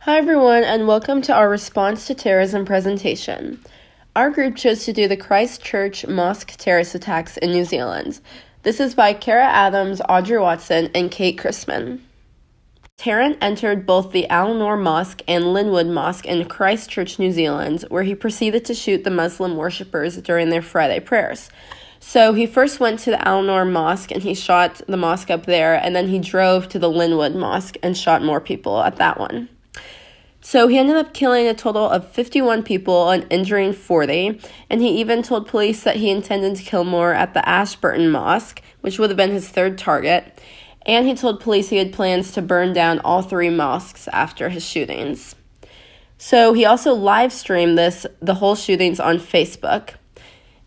Hi everyone, and welcome to our response to terrorism presentation. Our group chose to do the Christchurch mosque terrorist attacks in New Zealand. This is by Kara Adams, Audrey Watson, and Kate Chrisman. Tarrant entered both the Al Noor Mosque and Linwood Mosque in Christchurch, New Zealand, where he proceeded to shoot the Muslim worshippers during their Friday prayers. So he first went to the Al Noor Mosque and he shot the mosque up there, and then he drove to the Linwood Mosque and shot more people at that one. So he ended up killing a total of 51 people and injuring 40, and he even told police that he intended to kill more at the Ashburton Mosque, which would have been his third target, and he told police he had plans to burn down all three mosques after his shootings. So he also live streamed the whole shootings on Facebook,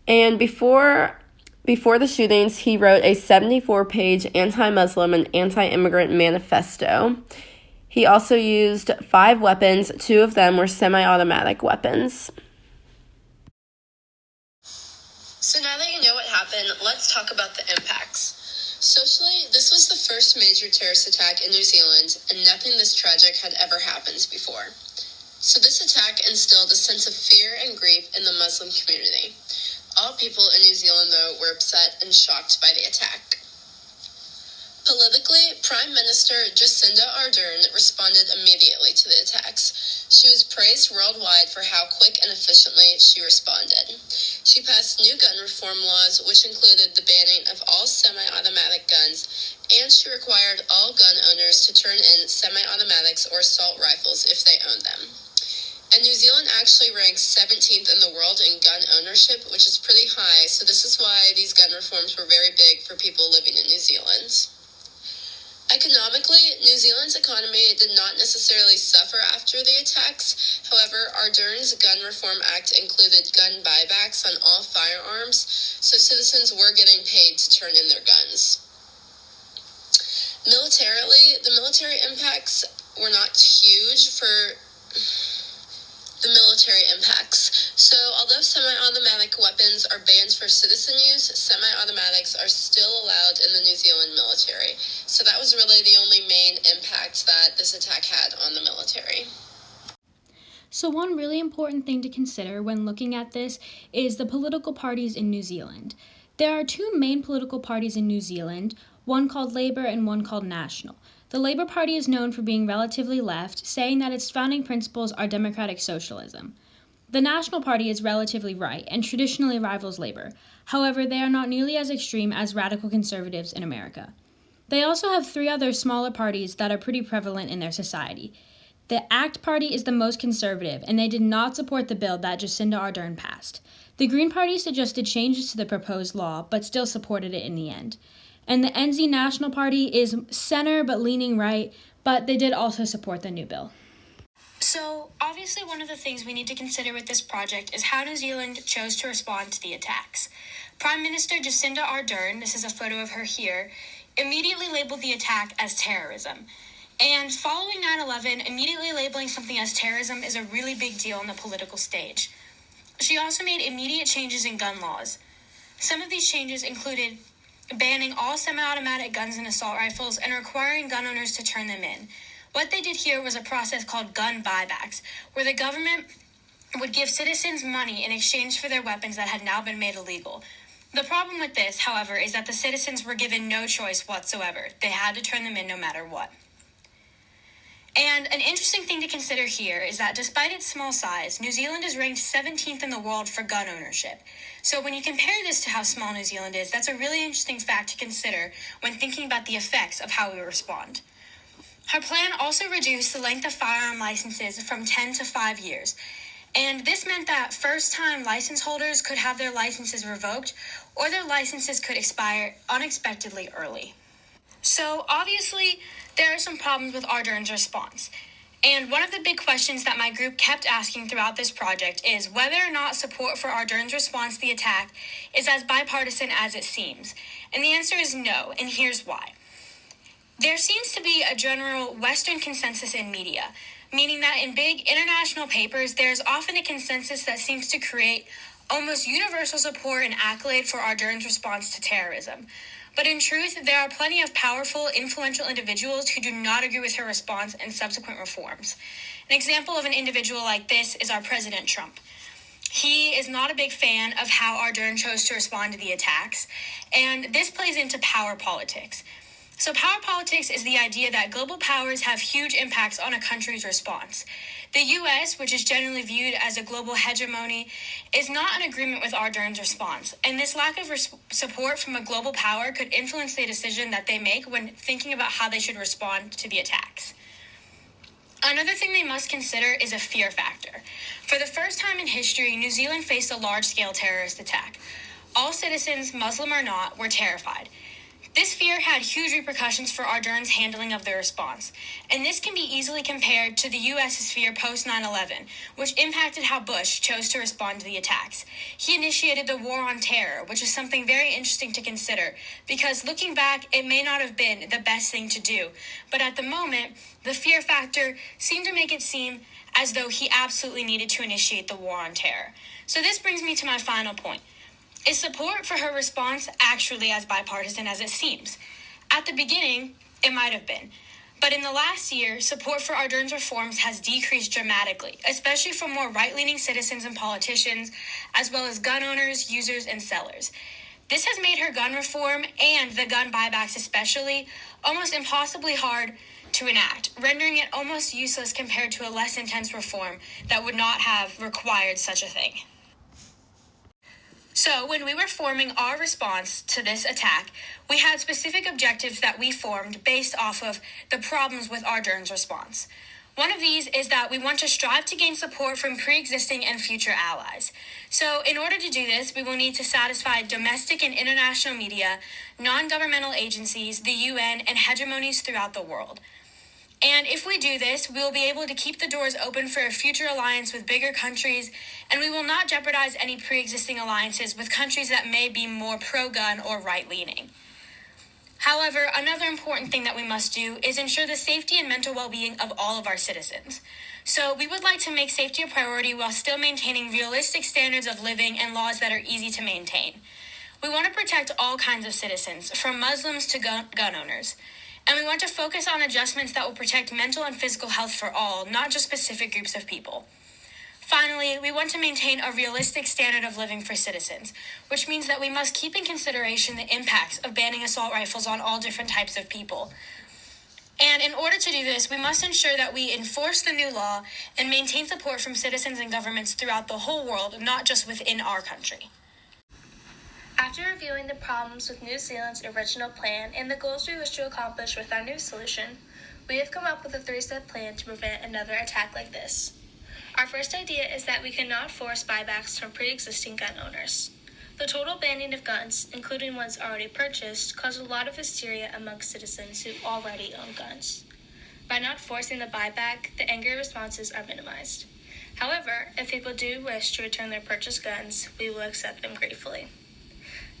and before the shootings, he wrote a 74-page anti-Muslim and anti-immigrant manifesto. He also used 5 weapons. 2 of them were semi-automatic weapons. So now that you know what happened, let's talk about the impacts. Socially, this was the first major terrorist attack in New Zealand, and nothing this tragic had ever happened before. So this attack instilled a sense of fear and grief in the Muslim community. All people in New Zealand, though, were upset and shocked by the attack. Politically, Prime Minister Jacinda Ardern responded immediately to the attacks. She was praised worldwide for how quick and efficiently she responded. She passed new gun reform laws, which included the banning of all semi-automatic guns, and she required all gun owners to turn in semi-automatics or assault rifles if they owned them. And New Zealand actually ranks 17th in the world in gun ownership, which is pretty high, so this is why these gun reforms were very big for people living in New Zealand. Economically, New Zealand's economy did not necessarily suffer after the attacks. However, Ardern's Gun Reform Act included gun buybacks on all firearms, so citizens were getting paid to turn in their guns. Militarily, the military impacts were not huge for the military impacts. So although semi-automatic weapons are banned for citizen use, semi-automatics are still allowed in the New Zealand military. So that was really the only main impact that this attack had on the military. So one really important thing to consider when looking at this is the political parties in New Zealand. There are 2 main political parties in New Zealand, one called Labour and one called National. The Labour Party is known for being relatively left, saying that its founding principles are democratic socialism. The National Party is relatively right and traditionally rivals Labour. However, they are not nearly as extreme as radical conservatives in America. They also have 3 other smaller parties that are pretty prevalent in their society. The ACT Party is the most conservative, and they did not support the bill that Jacinda Ardern passed. The Green Party suggested changes to the proposed law, but still supported it in the end. And the NZ National Party is center but leaning right, but they did also support the new bill. So, obviously one of the things we need to consider with this project is how New Zealand chose to respond to the attacks. Prime Minister Jacinda Ardern, this is a photo of her here, immediately labeled the attack as terrorism. And following 9/11, immediately labeling something as terrorism is a really big deal on the political stage. She also made immediate changes in gun laws. Some of these changes included banning all semi-automatic guns and assault rifles and requiring gun owners to turn them in. What they did here was a process called gun buybacks, where the government would give citizens money in exchange for their weapons that had now been made illegal. The problem with this, however, is that the citizens were given no choice whatsoever. They had to turn them in no matter what. And an interesting thing to consider here is that despite its small size, New Zealand is ranked 17th in the world for gun ownership. So when you compare this to how small New Zealand is, that's a really interesting fact to consider when thinking about the effects of how we respond. Her plan also reduced the length of firearm licenses from 10 to 5 years. And this meant that first-time license holders could have their licenses revoked or their licenses could expire unexpectedly early. So obviously, there are some problems with Ardern's response. And one of the big questions that my group kept asking throughout this project is whether or not support for Ardern's response to the attack is as bipartisan as it seems. And the answer is no, and here's why. There seems to be a general Western consensus in media, meaning that in big international papers, there's often a consensus that seems to create almost universal support and accolade for Ardern's response to terrorism. But in truth, there are plenty of powerful, influential individuals who do not agree with her response and subsequent reforms. An example of an individual like this is our President Trump. He is not a big fan of how Ardern chose to respond to the attacks, and this plays into power politics. So power politics is the idea that global powers have huge impacts on a country's response. The U.S., which is generally viewed as a global hegemony, is not in agreement with Ardern's response, and this lack of support from a global power could influence the decision that they make when thinking about how they should respond to the attacks. Another thing they must consider is a fear factor. For the first time in history, New Zealand faced a large-scale terrorist attack. All citizens, Muslim or not, were terrified. This fear had huge repercussions for Ardern's handling of the response, and this can be easily compared to the U.S.'s fear post 9/11, which impacted how Bush chose to respond to the attacks. He initiated the War on Terror, which is something very interesting to consider, because looking back, it may not have been the best thing to do, but at the moment, the fear factor seemed to make it seem as though he absolutely needed to initiate the War on Terror. So this brings me to my final point. Is support for her response actually as bipartisan as it seems? At the beginning, it might have been. But in the last year, support for Ardern's reforms has decreased dramatically, especially from more right-leaning citizens and politicians, as well as gun owners, users, and sellers. This has made her gun reform, and the gun buybacks especially, almost impossibly hard to enact, rendering it almost useless compared to a less intense reform that would not have required such a thing. So, when we were forming our response to this attack, we had specific objectives that we formed based off of the problems with Ardern's response. One of these is that we want to strive to gain support from pre-existing and future allies. So, in order to do this, we will need to satisfy domestic and international media, non-governmental agencies, the UN, and hegemonies throughout the world. And if we do this, we will be able to keep the doors open for a future alliance with bigger countries, and we will not jeopardize any pre-existing alliances with countries that may be more pro-gun or right-leaning. However, another important thing that we must do is ensure the safety and mental well-being of all of our citizens. So we would like to make safety a priority while still maintaining realistic standards of living and laws that are easy to maintain. We want to protect all kinds of citizens, from Muslims to gun owners. And we want to focus on adjustments that will protect mental and physical health for all, not just specific groups of people. Finally, we want to maintain a realistic standard of living for citizens, which means that we must keep in consideration the impacts of banning assault rifles on all different types of people. And in order to do this, we must ensure that we enforce the new law and maintain support from citizens and governments throughout the whole world, not just within our country. After reviewing the problems with New Zealand's original plan and the goals we wish to accomplish with our new solution, we have come up with a 3-step plan to prevent another attack like this. Our first idea is that we cannot force buybacks from pre-existing gun owners. The total banning of guns, including ones already purchased, caused a lot of hysteria amongst citizens who already own guns. By not forcing the buyback, the angry responses are minimized. However, if people do wish to return their purchased guns, we will accept them gratefully.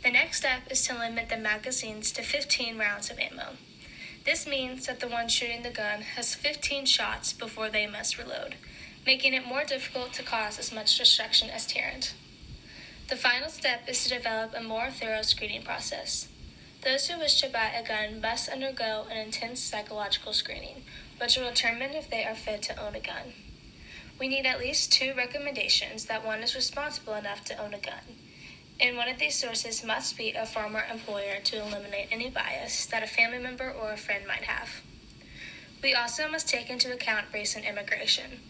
The next step is to limit the magazines to 15 rounds of ammo. This means that the one shooting the gun has 15 shots before they must reload, making it more difficult to cause as much destruction as Tyrant. The final step is to develop a more thorough screening process. Those who wish to buy a gun must undergo an intense psychological screening, which will determine if they are fit to own a gun. We need at least 2 recommendations that one is responsible enough to own a gun. And one of these sources must be a former employer to eliminate any bias that a family member or a friend might have. We also must take into account recent immigration.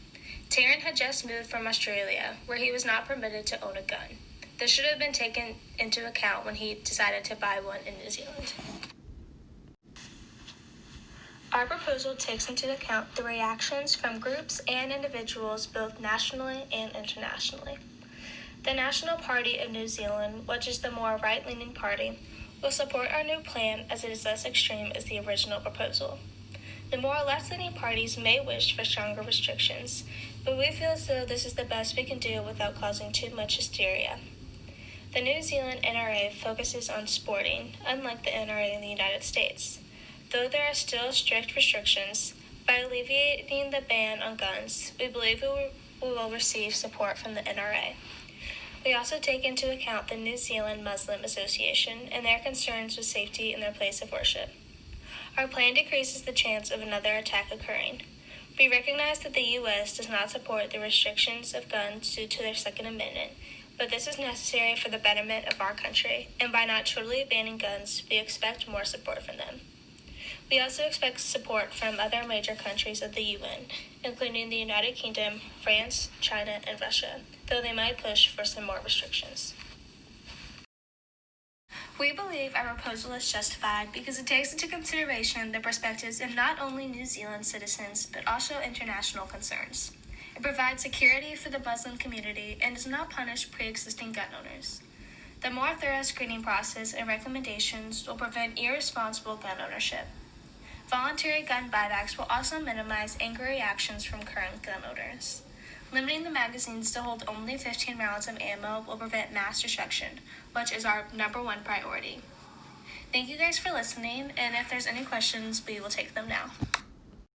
Taryn had just moved from Australia, where he was not permitted to own a gun. This should have been taken into account when he decided to buy one in New Zealand. Our proposal takes into account the reactions from groups and individuals both nationally and internationally. The National Party of New Zealand, which is the more right-leaning party, will support our new plan as it is less extreme as the original proposal. The more left-leaning parties may wish for stronger restrictions, but we feel as though this is the best we can do without causing too much hysteria. The New Zealand NRA focuses on sporting, unlike the NRA in the United States. Though there are still strict restrictions, by alleviating the ban on guns, we believe we will receive support from the NRA. We also take into account the New Zealand Muslim Association and their concerns with safety in their place of worship. Our plan decreases the chance of another attack occurring. We recognize that the U.S. does not support the restrictions of guns due to their Second Amendment, but this is necessary for the betterment of our country, and by not totally banning guns, we expect more support from them. We also expect support from other major countries of the UN, including the United Kingdom, France, China, and Russia, though they might push for some more restrictions. We believe our proposal is justified because it takes into consideration the perspectives of not only New Zealand citizens, but also international concerns. It provides security for the Muslim community and does not punish pre-existing gun owners. The more thorough screening process and recommendations will prevent irresponsible gun ownership. Voluntary gun buybacks will also minimize angry reactions from current gun owners. Limiting the magazines to hold only 15 rounds of ammo will prevent mass destruction, which is our number one priority. Thank you guys for listening, and if there's any questions, we will take them now.